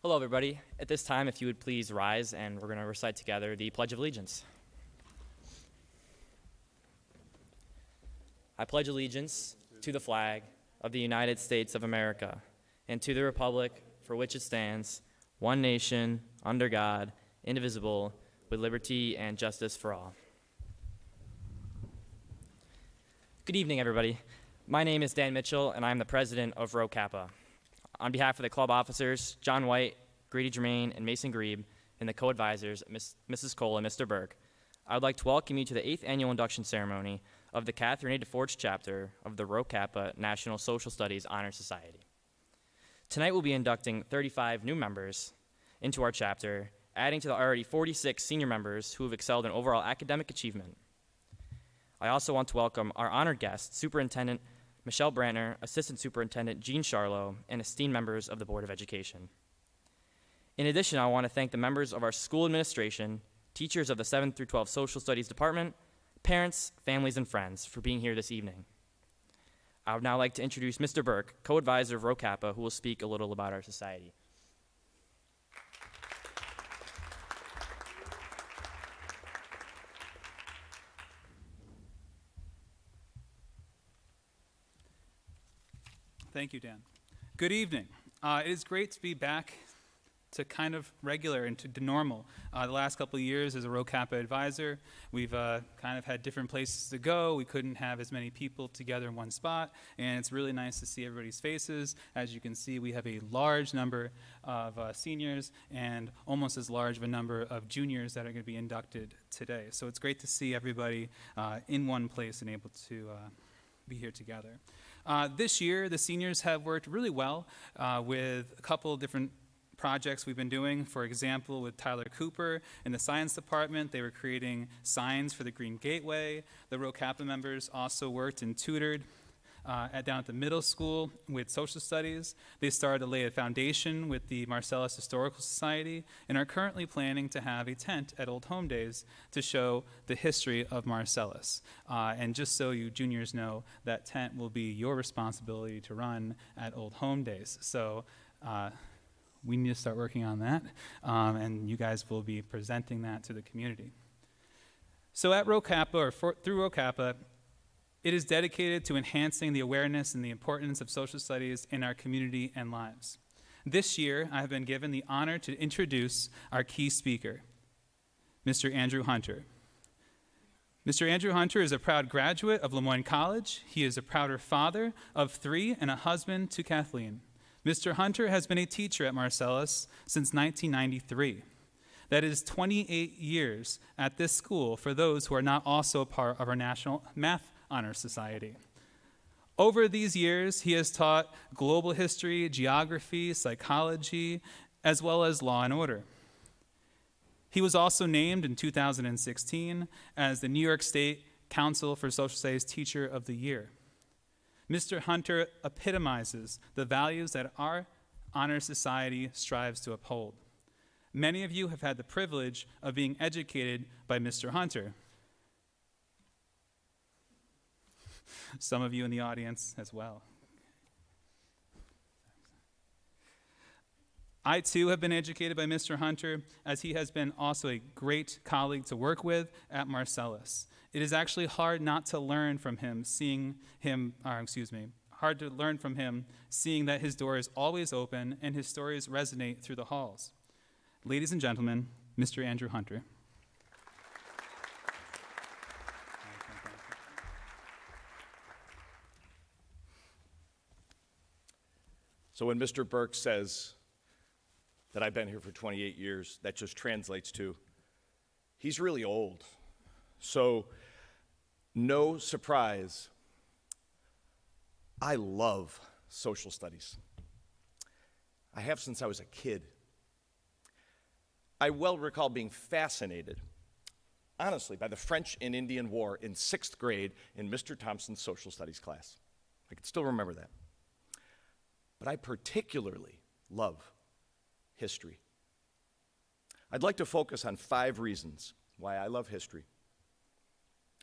Hello, everybody. At this time, if you would please rise, and we're going to recite together the Pledge of Allegiance. I pledge allegiance to the flag of the United States of America and to the republic for which it stands, one nation, under God, indivisible, with liberty and justice for all. Good evening, everybody. My name is Dan Mitchell, and I'm the president of Rho Kappa. On behalf of the club officers, John White, Grady Germain, and Mason Grebe, and the co-advisors, Mrs. Cole and Mr. Burke, I would like to welcome you to the 8th annual induction ceremony of the Untitled Chapter of the Rho Kappa National Social Studies Honor Society. Tonight we'll be inducting 35 new members into our chapter, adding to the already 46 senior members who have excelled in overall academic achievement. I also want to welcome our honored guests, Superintendent Michelle Brantner, Assistant Superintendent Jean Charlo, and esteemed members of the Board of Education. In addition, I want to thank the members of our school administration, teachers of the 7th through 12 Social Studies Department, parents, families, and friends for being here this evening. I would now like to introduce Mr. Burke, co-advisor of Rho Kappa, who will speak a little about our society. Thank you, Dan. Good evening. It is great to be back to kind of regular and to normal. The last couple of years as a Rho Kappa advisor, we've kind of had different places to go. We couldn't have as many people together in one spot, and it's really nice to see everybody's faces. As you can see, we have a large number of seniors and almost as large of a number of juniors that are going to be inducted today. So it's great to see everybody in one place and able to be here together. This year, the seniors have worked really well with a couple of different projects we've been doing. For example, with Tyler Cooper in the science department, they were creating signs for the Green Gateway. The Rho Kappa members also worked and tutored down at the middle school with social studies. They started to lay a foundation with the Marcellus Historical Society and are currently planning to have a tent at Old Home Days to show the history of Marcellus. And just so you juniors know, that tent will be your responsibility to run at Old Home Days. So we need to start working on that, and you guys will be presenting that to the community. So at Rho Kappa, or through Rho Kappa, it is dedicated to enhancing the awareness and the importance of social studies in our community and lives. This year, I have been given the honor to introduce our key speaker, Mr. Andrew Hunter. Mr. Andrew Hunter is a proud graduate of Lemoyne College. He is a prouder father of 3 and a husband to Kathleen. Mr. Hunter has been a teacher at Marcellus since 1993. That is 28 years at this school for those who are not also a part of our National Math Honor Society. Over these years, he has taught global history, geography, psychology, as well as law and order. He was also named in 2016 as the New York State Council for Social Studies Teacher of the Year. Mr. Hunter epitomizes the values that our honor society strives to uphold. Many of you have had the privilege of being educated by Mr. Hunter. Some of you in the audience as well. I too have been educated by Mr. Hunter, as he has been also a great colleague to work with at Marcellus. It is actually hard not to learn from him, hard to learn from him, seeing that his door is always open and his stories resonate through the halls. Ladies and gentlemen, Mr. Andrew Hunter. So when Mr. Burke says that I've been here for 28 years, that just translates to he's really old. So no surprise, I love social studies. I have since I was a kid. I well recall being fascinated, honestly, by the French and Indian War in 6th grade in Mr. Thompson's social studies class. I can still remember that. But I particularly love history. I'd like to focus on 5 reasons why I love history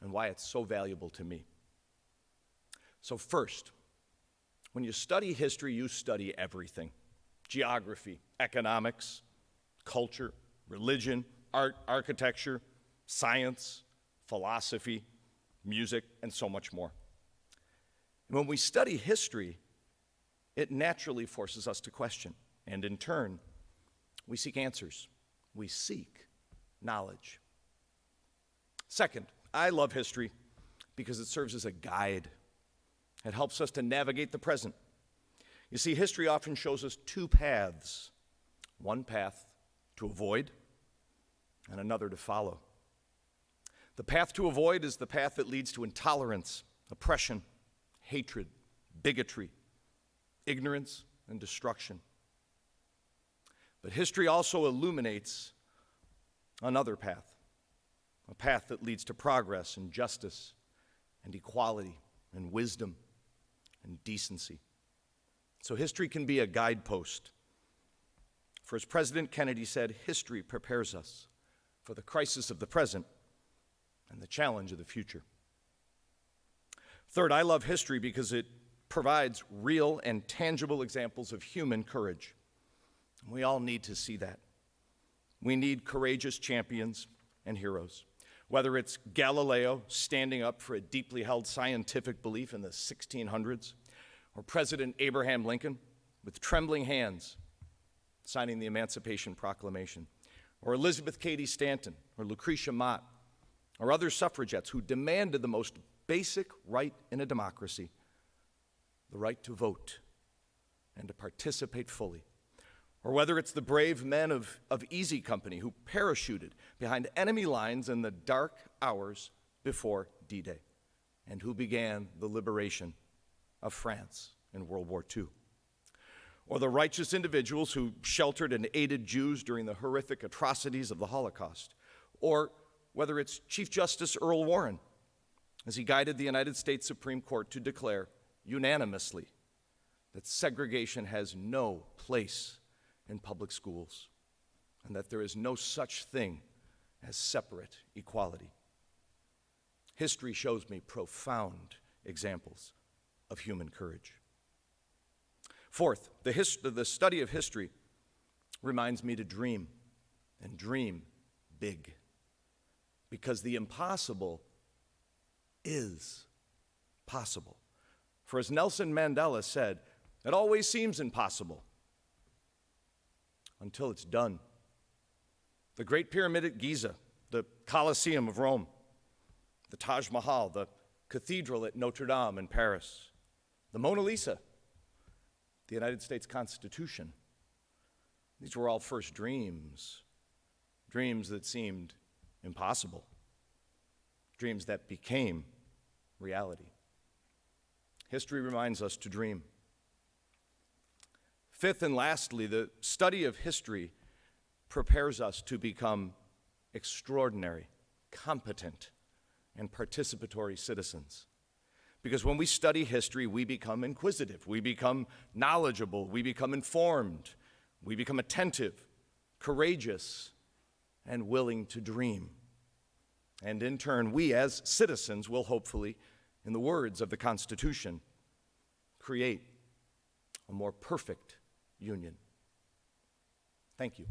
and why it's so valuable to me. So first, when you study history, you study everything. geography, economics, culture, religion, art, architecture, science, philosophy, music, and so much more. And when we study history, it naturally forces us to question, and in turn, we seek answers. We seek knowledge. Second, I love history because it serves as a guide. It helps us to navigate the present. You see, history often shows us two paths, one path to avoid and another to follow. The path to avoid is the path that leads to intolerance, oppression, hatred, bigotry, ignorance, and destruction. But history also illuminates another path, a path that leads to progress and justice and equality and wisdom and decency. So history can be a guidepost. For as President Kennedy said, history prepares us for the crisis of the present and the challenge of the future. Third, I love history because it provides real and tangible examples of human courage. We all need to see that. We need courageous champions and heroes. Whether it's Galileo standing up for a deeply held scientific belief in the 1600s, or President Abraham Lincoln with trembling hands signing the Emancipation Proclamation, or Elizabeth Cady Stanton, or Lucretia Mott, or other suffragettes who demanded the most basic right in a democracy, the right to vote and to participate fully. Or whether it's the brave men of Easy Company who parachuted behind enemy lines in the dark hours before D-Day and who began the liberation of France in World War II. Or the righteous individuals who sheltered and aided Jews during the horrific atrocities of the Holocaust. Or whether it's Chief Justice Earl Warren as he guided the United States Supreme Court to declare unanimously that segregation has no place in public schools, and that there is no such thing as separate equality. History shows me profound examples of human courage. Fourth, the study of history reminds me to dream, and dream big, because the impossible is possible. For as Nelson Mandela said, it always seems impossible until it's done. The Great Pyramid at Giza, the Colosseum of Rome, the Taj Mahal, the Cathedral at Notre Dame in Paris, the Mona Lisa, the United States Constitution. These were all first dreams, dreams that seemed impossible, dreams that became reality. History reminds us to dream. Fifth and lastly, the study of history prepares us to become extraordinary, competent, and participatory citizens. Because when we study history, we become inquisitive, we become knowledgeable, we become informed, we become attentive, courageous, and willing to dream. And in turn, we as citizens will hopefully, in the words of the Constitution, create a more perfect union. Thank you,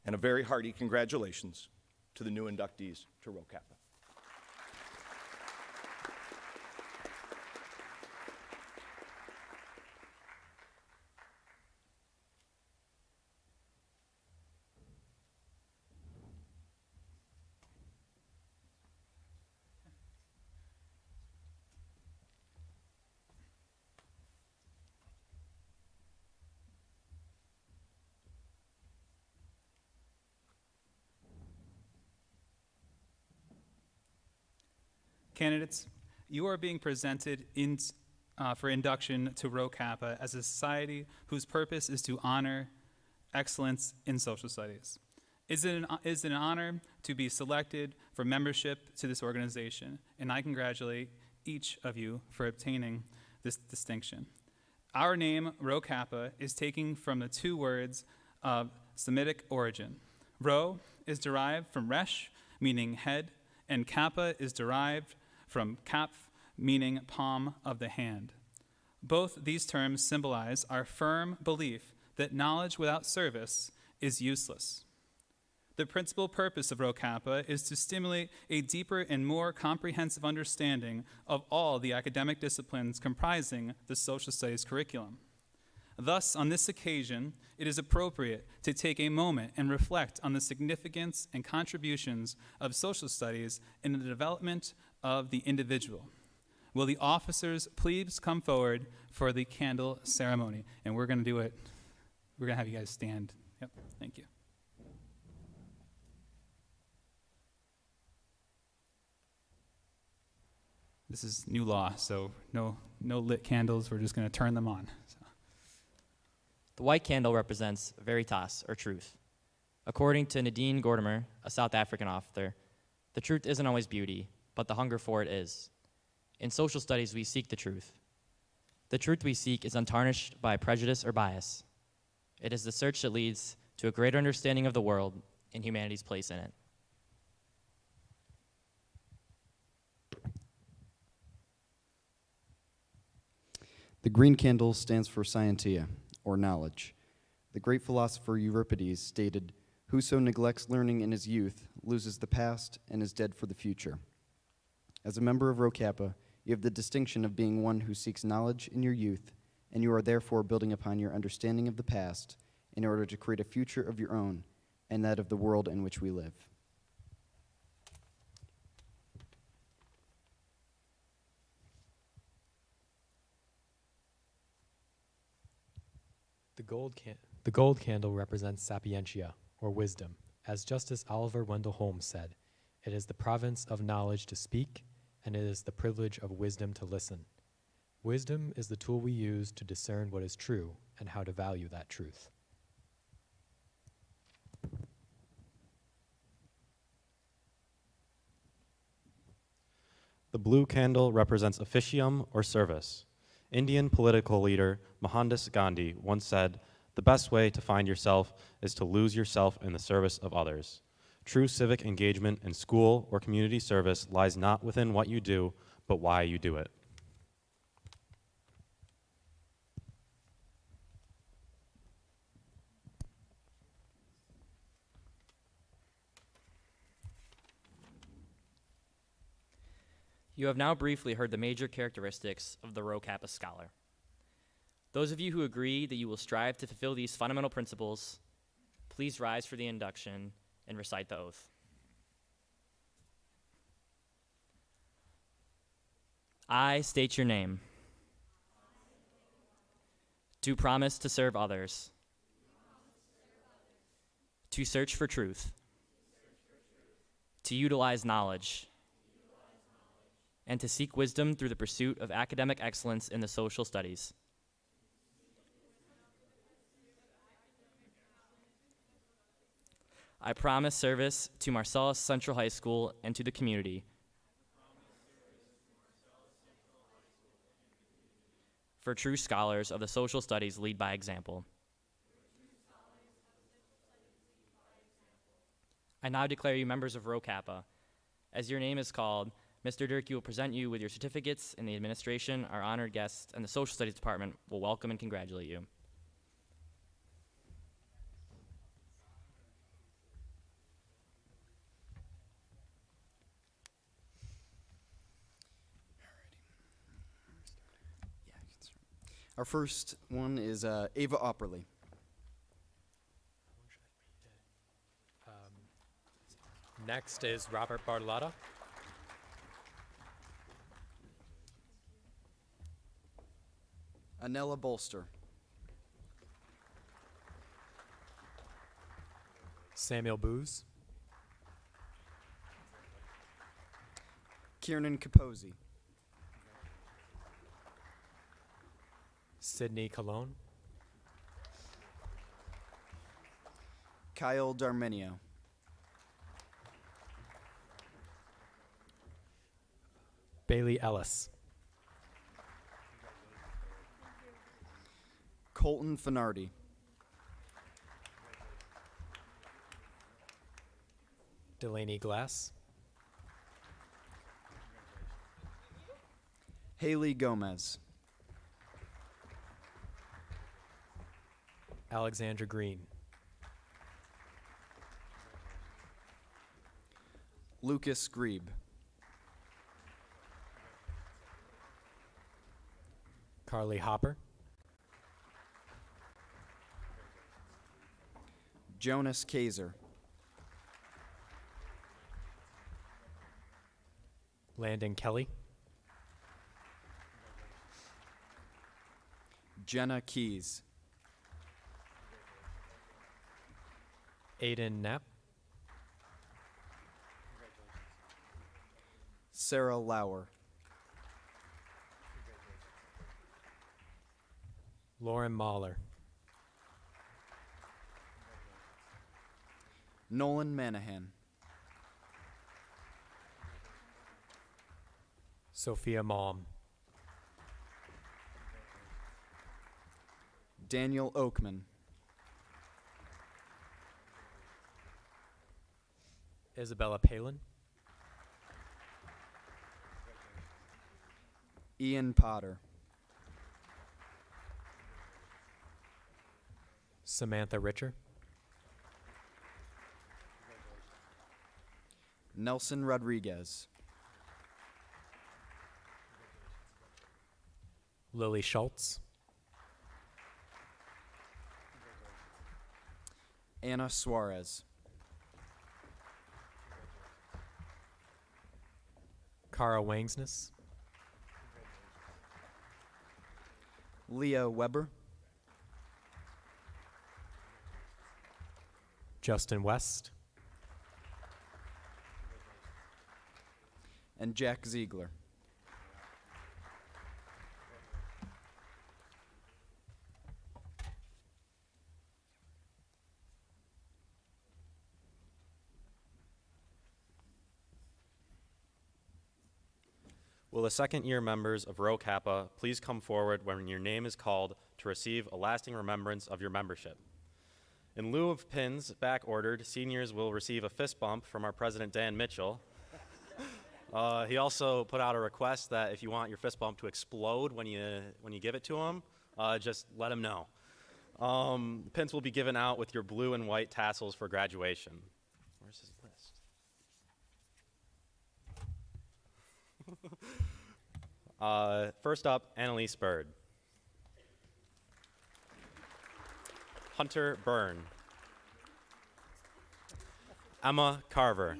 and a very hearty congratulations to the new inductees to Rho Kappa. Candidates, you are being presented for induction to Rho Kappa as a society whose purpose is to honor excellence in social studies. It is an honor to be selected for membership to this organization, and I congratulate each of you for obtaining this distinction. Our name, Rho Kappa, is taken from the two words of Semitic origin. Rho is derived from resh, meaning head, and Kappa is derived from kaph, meaning palm of the hand. Both these terms symbolize our firm belief that knowledge without service is useless. The principal purpose of Rho Kappa is to stimulate a deeper and more comprehensive understanding of all the academic disciplines comprising the social studies curriculum. Thus, on this occasion, it is appropriate to take a moment and reflect on the significance and contributions of social studies in the development of the individual. Will the officers please come forward for the candle ceremony? And we're going to do it. We're going to have you guys stand. Yep, thank you. This is new law, so no lit candles. We're just going to turn them on. So. The white candle represents veritas, or truth. According to Nadine Gordimer, a South African author, the truth isn't always beauty, but the hunger for it is. In social studies, we seek the truth. The truth we seek is untarnished by prejudice or bias. It is the search that leads to a greater understanding of the world and humanity's place in it. The green candle stands for scientia, or knowledge. The great philosopher Euripides stated, "Whoso neglects learning in his youth loses the past and is dead for the future." As a member of Rho Kappa, you have the distinction of being one who seeks knowledge in your youth, and you are therefore building upon your understanding of the past in order to create a future of your own and that of the world in which we live. The gold candle represents sapientia, or wisdom. As Justice Oliver Wendell Holmes said, "It is the province of knowledge to speak, and it is the privilege of wisdom to listen." Wisdom is the tool we use to discern what is true and how to value that truth. The blue candle represents officium, or service. Indian political leader Mohandas Gandhi once said, "The best way to find yourself is to lose yourself in the service of others." True civic engagement in school or community service lies not within what you do, but why you do it. You have now briefly heard the major characteristics of the Rho Kappa scholar. Those of you who agree that you will strive to fulfill these fundamental principles, please rise for the induction and recite the oath. I state your name. Do promise to serve others. To search for truth. To utilize knowledge. And to seek wisdom through the pursuit of academic excellence in the social studies. I promise service to Marcellus Central High School and to the community. For true scholars of the social studies lead by example. I now declare you members of Rho Kappa. As your name is called, Mr. Durkee will present you with your certificates, and the administration, our honored guests, and the Social Studies Department will welcome and congratulate you. Our first one is Ava Opperly. Next is Robert Bartolotta. Anella Bolster. Samuel Booz. Kiernan Capozzi. Sydney Colon. Kyle Darmenio. Bailey Ellis. Colton Finardi. Delaney Glass. Haley Gomez. Alexander Green. Lucas Grebe. Carly Hopper. Jonas Kaiser. Landon Kelly. Jenna Keys. Aiden Knapp. Sarah Lauer. Lauren Mahler. Nolan Manahan. Sophia Malm. Daniel Oakman. Isabella Palin. Ian Potter. Samantha Richer. Nelson Rodriguez. Lily Schultz. Anna Suarez. Cara Wangsness. Leah Weber. Justin West. And Jack Ziegler. Will the second-year members of Rho Kappa please come forward when your name is called to receive a lasting remembrance of your membership? In lieu of pins back ordered, seniors will receive a fist bump from our president, Dan Mitchell. He also put out a request that if you want your fist bump to explode when you give it to him, just let him know. Pins will be given out with your blue and white tassels for graduation. Where's his list? First up, Annalise Bird. Hunter Byrne. Emma Carver.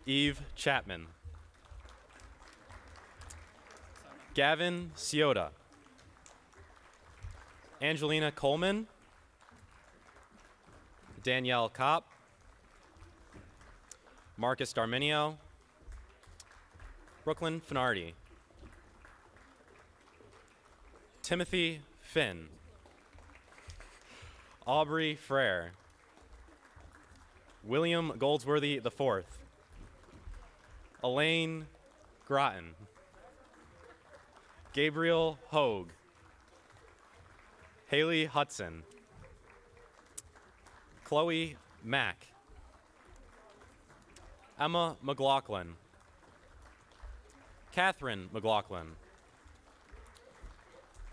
Eve Chapman. Gavin Ciota. Angelina Coleman. Danielle Kopp. Marcus Darminio. Brooklyn Finardi. Timothy Finn. Aubrey Frere. William Goldsworthy IV. Elaine Groton. Gabriel Hogue. Haley Hudson. Chloe Mack. Emma McLaughlin. Catherine McLaughlin.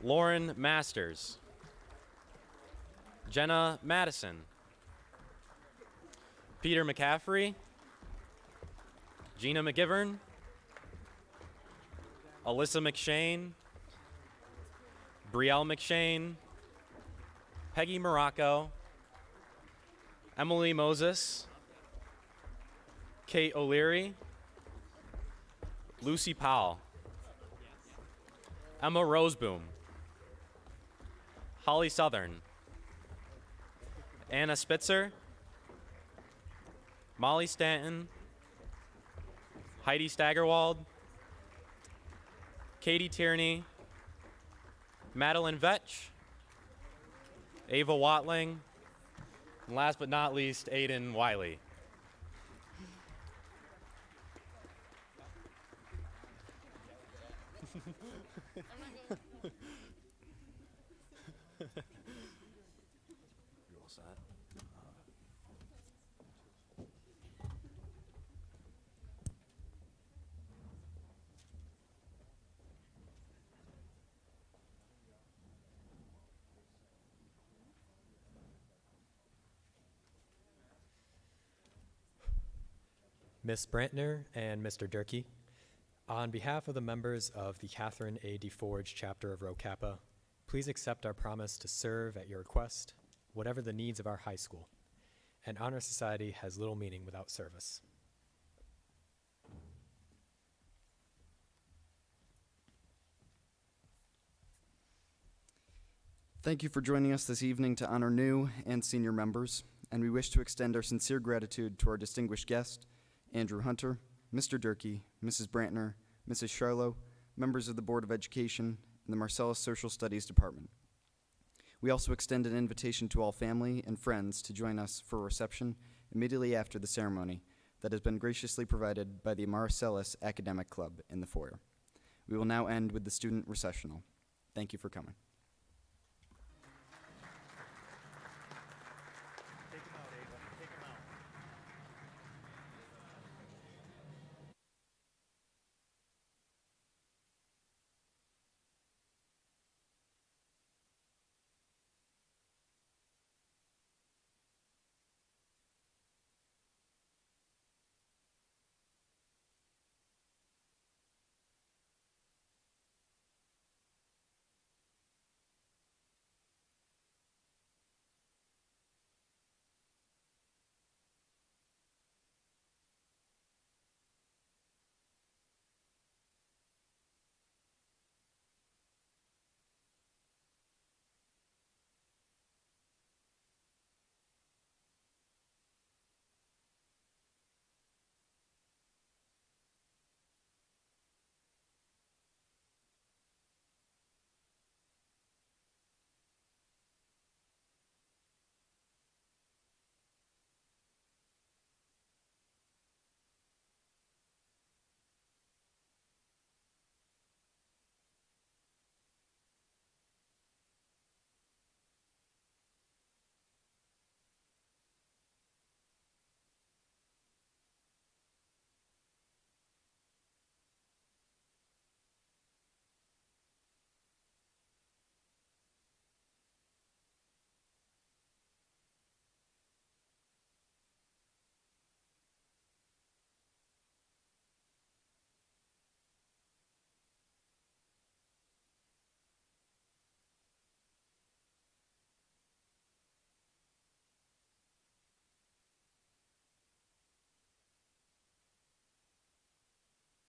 Lauren Masters. Jenna Madison. Peter McCaffrey. Gina McGivern. Alyssa McShane. Brielle McShane. Peggy Morocco. Emily Moses. Kate O'Leary. Lucy Powell. Emma Roseboom. Holly Southern. Anna Spitzer. Molly Stanton. Heidi Staggerwald. Katie Tierney. Madeline Vetch. Ava Watling. And last but not least, Aiden Wiley. Ms. Brantner and Mr. Durkee, on behalf of the members of the Catherine A. DeForge chapter of Rho Kappa, please accept our promise to serve at your request, whatever the needs of our high school. An honor society has little meaning without service. Thank you for joining us this evening to honor new and senior members, and we wish to extend our sincere gratitude to our distinguished guest, Andrew Hunter, Mr. Durkee, Mrs. Brantner, Mrs. Charlo, members of the Board of Education, and the Marcellus Social Studies Department. We also extend an invitation to all family and friends to join us for a reception immediately after the ceremony that has been graciously provided by the Marcellus Academic Club in the foyer. We will now end with the student recessional. Thank you for coming.